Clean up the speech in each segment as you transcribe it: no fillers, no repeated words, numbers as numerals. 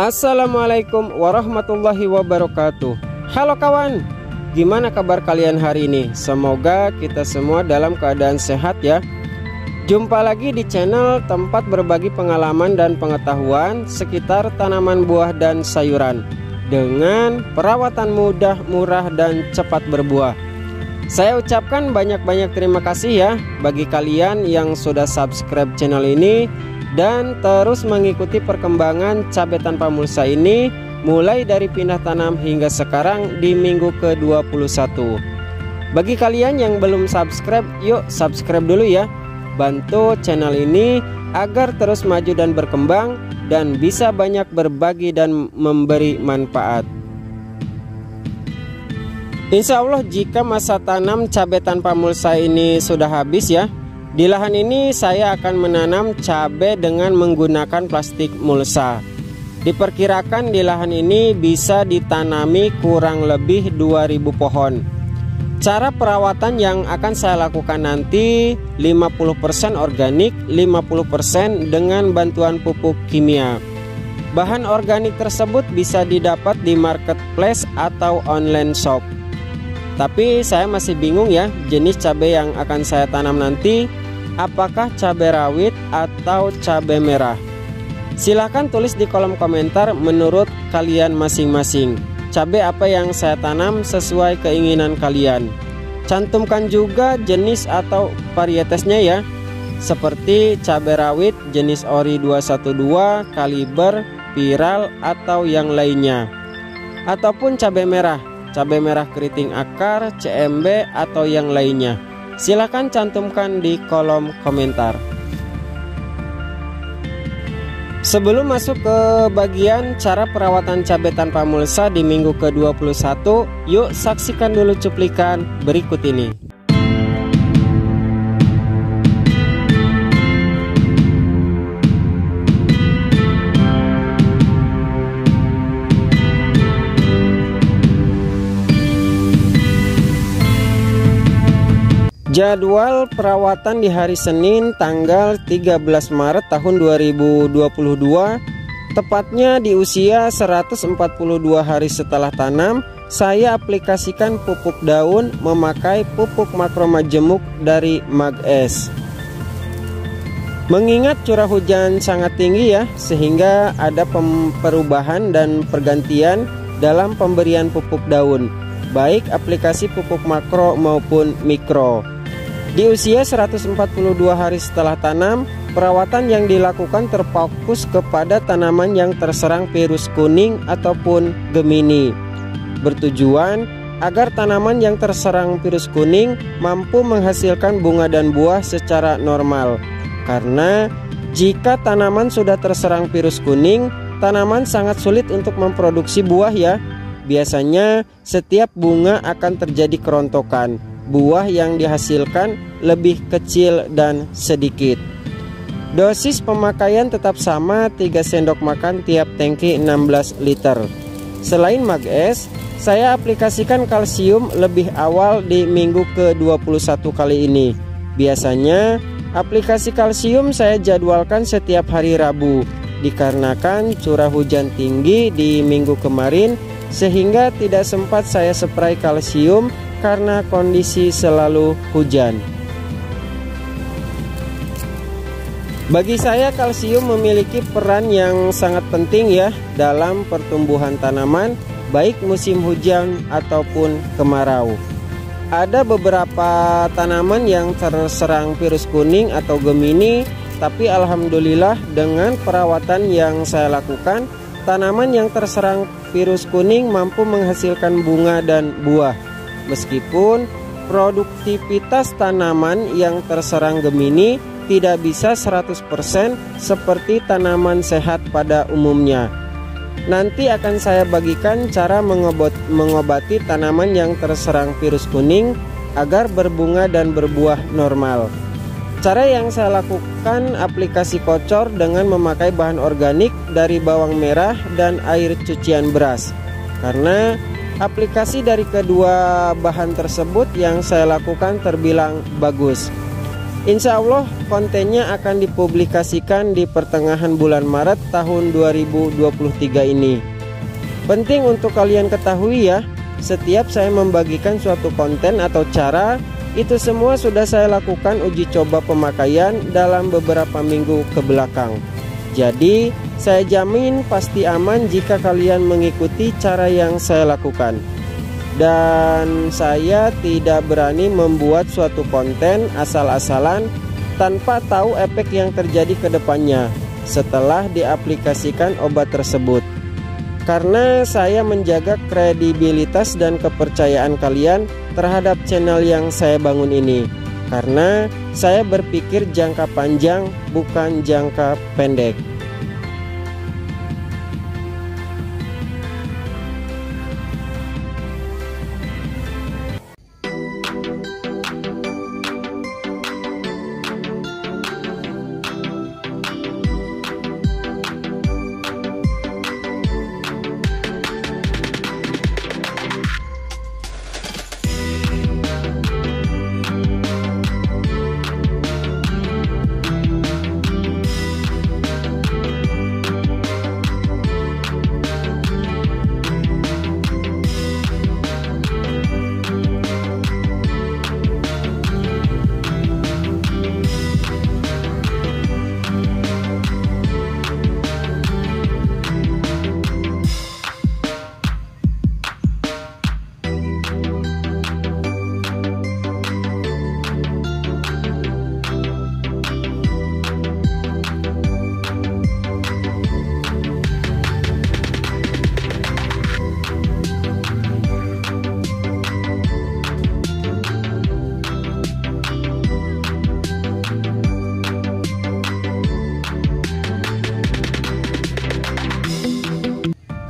Assalamualaikum warahmatullahi wabarakatuh. Halo kawan, gimana kabar kalian hari ini? Semoga kita semua dalam keadaan sehat ya. Jumpa lagi di channel tempat berbagi pengalaman dan pengetahuan sekitar tanaman buah dan sayuran dengan perawatan mudah, murah, dan cepat berbuah. Saya ucapkan banyak-banyak terima kasih ya bagi kalian yang sudah subscribe channel ini dan terus mengikuti perkembangan cabai tanpa mulsa ini mulai dari pindah tanam hingga sekarang di minggu ke-21. Bagi kalian yang belum subscribe, yuk subscribe dulu ya. Bantu channel ini agar terus maju dan berkembang dan bisa banyak berbagi dan memberi manfaat. Insya Allah jika masa tanam cabai tanpa mulsa ini sudah habis ya, di lahan ini saya akan menanam cabai dengan menggunakan plastik mulsa. Diperkirakan di lahan ini bisa ditanami kurang lebih 2000 pohon. Cara perawatan yang akan saya lakukan nanti 50% organik, 50% dengan bantuan pupuk kimia. Bahan organik tersebut bisa didapat di marketplace atau online shop. Tapi saya masih bingung ya jenis cabai yang akan saya tanam nanti, apakah cabai rawit atau cabai merah. Silahkan tulis di kolom komentar menurut kalian masing-masing. Cabai apa yang saya tanam sesuai keinginan kalian. Cantumkan juga jenis atau varietesnya ya, seperti cabai rawit jenis ori 212, kaliber, viral, atau yang lainnya. Ataupun cabai merah keriting akar, CMB, atau yang lainnya. Silahkan cantumkan di kolom komentar. Sebelum masuk ke bagian cara perawatan cabai tanpa mulsa di minggu ke-21, yuk saksikan dulu cuplikan berikut ini. Jadwal perawatan di hari Senin tanggal 13 Maret tahun 2022, tepatnya di usia 142 hari setelah tanam, saya aplikasikan pupuk daun memakai pupuk makro majemuk dari Mag-S. Mengingat curah hujan sangat tinggi ya, sehingga ada perubahan dan pergantian dalam pemberian pupuk daun, baik aplikasi pupuk makro maupun mikro. Di usia 142 hari setelah tanam, perawatan yang dilakukan terfokus kepada tanaman yang terserang virus kuning ataupun Gemini. Bertujuan agar tanaman yang terserang virus kuning mampu menghasilkan bunga dan buah secara normal. Karena jika tanaman sudah terserang virus kuning, tanaman sangat sulit untuk memproduksi buah ya. Biasanya setiap bunga akan terjadi kerontokan. Buah yang dihasilkan lebih kecil dan sedikit. Dosis pemakaian tetap sama, 3 sendok makan tiap tangki 16 liter. Selain Mag-S, saya aplikasikan kalsium lebih awal di minggu ke-21 kali ini. Biasanya aplikasi kalsium saya jadwalkan setiap hari Rabu, dikarenakan curah hujan tinggi di minggu kemarin sehingga tidak sempat saya spray kalsium karena kondisi selalu hujan. Bagi saya kalsium memiliki peran yang sangat penting ya dalam pertumbuhan tanaman baik musim hujan ataupun kemarau. Ada beberapa tanaman yang terserang virus kuning atau Gemini, tapi alhamdulillah dengan perawatan yang saya lakukan, tanaman yang terserang virus kuning mampu menghasilkan bunga dan buah. Meskipun produktivitas tanaman yang terserang Gemini tidak bisa 100% seperti tanaman sehat pada umumnya. Nanti akan saya bagikan cara mengobati tanaman yang terserang virus kuning agar berbunga dan berbuah normal. Cara yang saya lakukan aplikasi kocor dengan memakai bahan organik dari bawang merah dan air cucian beras. Karena aplikasi dari kedua bahan tersebut yang saya lakukan terbilang bagus. Insya Allah kontennya akan dipublikasikan di pertengahan bulan Maret tahun 2023 ini. Penting untuk kalian ketahui ya, setiap saya membagikan suatu konten atau cara, itu semua sudah saya lakukan uji coba pemakaian dalam beberapa minggu ke belakang. Jadi saya jamin pasti aman jika kalian mengikuti cara yang saya lakukan. Dan saya tidak berani membuat suatu konten asal-asalan tanpa tahu efek yang terjadi ke depannya setelah diaplikasikan obat tersebut. Karena saya menjaga kredibilitas dan kepercayaan kalian terhadap channel yang saya bangun ini. Karena saya berpikir jangka panjang, bukan jangka pendek.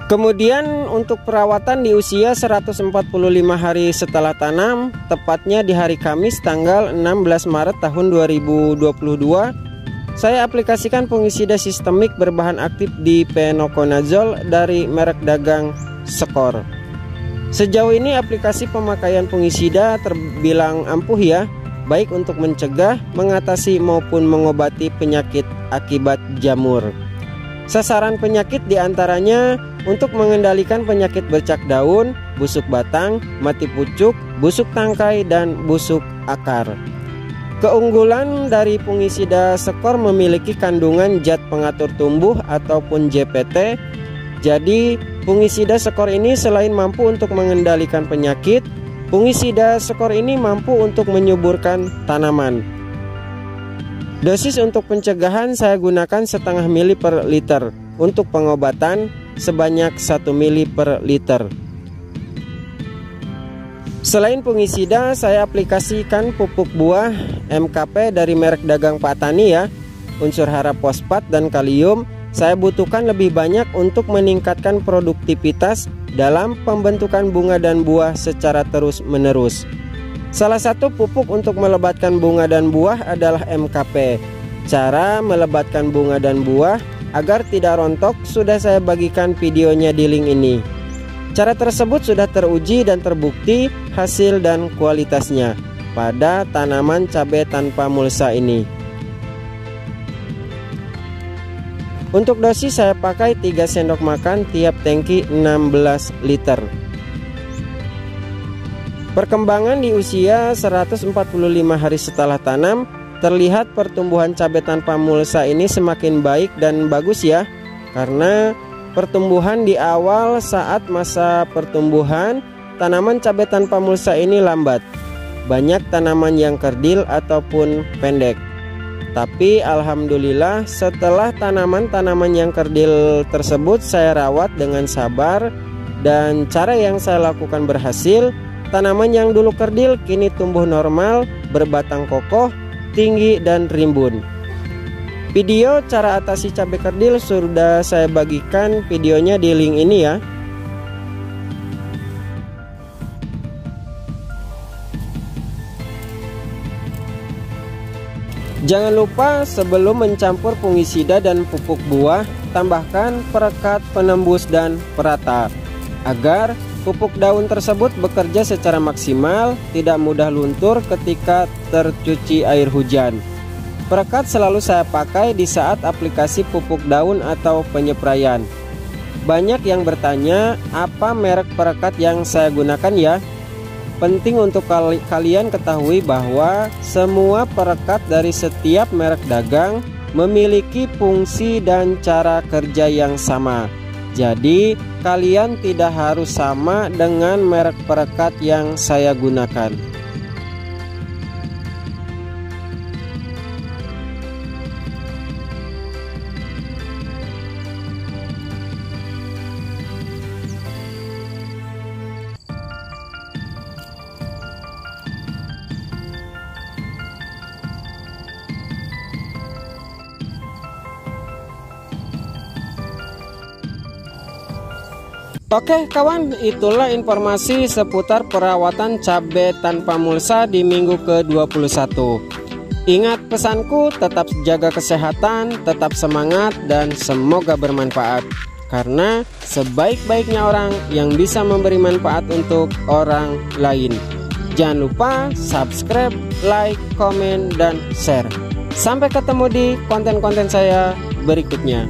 Kemudian untuk perawatan di usia 145 hari setelah tanam, tepatnya di hari Kamis tanggal 16 Maret tahun 2022, saya aplikasikan fungisida sistemik berbahan aktif difenoconazole dari merek dagang Skor. Sejauh ini aplikasi pemakaian fungisida terbilang ampuh ya, baik untuk mencegah, mengatasi maupun mengobati penyakit akibat jamur. Sasaran penyakit diantaranya untuk mengendalikan penyakit bercak daun, busuk batang, mati pucuk, busuk tangkai, dan busuk akar. Keunggulan dari fungisida Skor memiliki kandungan zat pengatur tumbuh ataupun ZPT. Jadi fungisida Skor ini selain mampu untuk mengendalikan penyakit, fungisida Skor ini mampu untuk menyuburkan tanaman. Dosis untuk pencegahan saya gunakan setengah mili per liter. Untuk pengobatan sebanyak 1 mili per liter. Selain fungisida, saya aplikasikan pupuk buah MKP dari merek dagang Pak Tani ya. Unsur hara fosfat dan kalium saya butuhkan lebih banyak untuk meningkatkan produktivitas dalam pembentukan bunga dan buah secara terus-menerus. Salah satu pupuk untuk melebatkan bunga dan buah adalah MKP. Cara melebatkan bunga dan buah agar tidak rontok sudah saya bagikan videonya di link ini. Cara tersebut sudah teruji dan terbukti hasil dan kualitasnya pada tanaman cabai tanpa mulsa ini. Untuk dosis saya pakai 3 sendok makan tiap tangki 16 liter. Perkembangan di usia 145 hari setelah tanam, terlihat pertumbuhan cabai tanpa mulsa ini semakin baik dan bagus ya. Karena pertumbuhan di awal saat masa pertumbuhan, tanaman cabai tanpa mulsa ini lambat. Banyak tanaman yang kerdil ataupun pendek. Tapi alhamdulillah setelah tanaman-tanaman yang kerdil tersebut saya rawat dengan sabar, dan cara yang saya lakukan berhasil. Tanaman yang dulu kerdil kini tumbuh normal, berbatang kokoh, tinggi, dan rimbun. Video cara atasi cabai kerdil sudah saya bagikan videonya di link ini ya. Jangan lupa sebelum mencampur fungisida dan pupuk buah, tambahkan perekat, penembus, dan perata agar Pupuk daun tersebut bekerja secara maksimal, tidak mudah luntur ketika tercuci air hujan. Perekat selalu saya pakai di saat aplikasi pupuk daun atau penyepraian. Banyak yang bertanya, apa merek perekat yang saya gunakan ya? Penting untuk kalian ketahui bahwa semua perekat dari setiap merek dagang memiliki fungsi dan cara kerja yang sama. Jadi, kalian tidak harus sama dengan merek perekat yang saya gunakan. Oke kawan, itulah informasi seputar perawatan cabai tanpa mulsa di minggu ke-21. Ingat pesanku, tetap jaga kesehatan, tetap semangat, dan semoga bermanfaat. Karena sebaik-baiknya orang yang bisa memberi manfaat untuk orang lain. Jangan lupa subscribe, like, komen, dan share. Sampai ketemu di konten-konten saya berikutnya.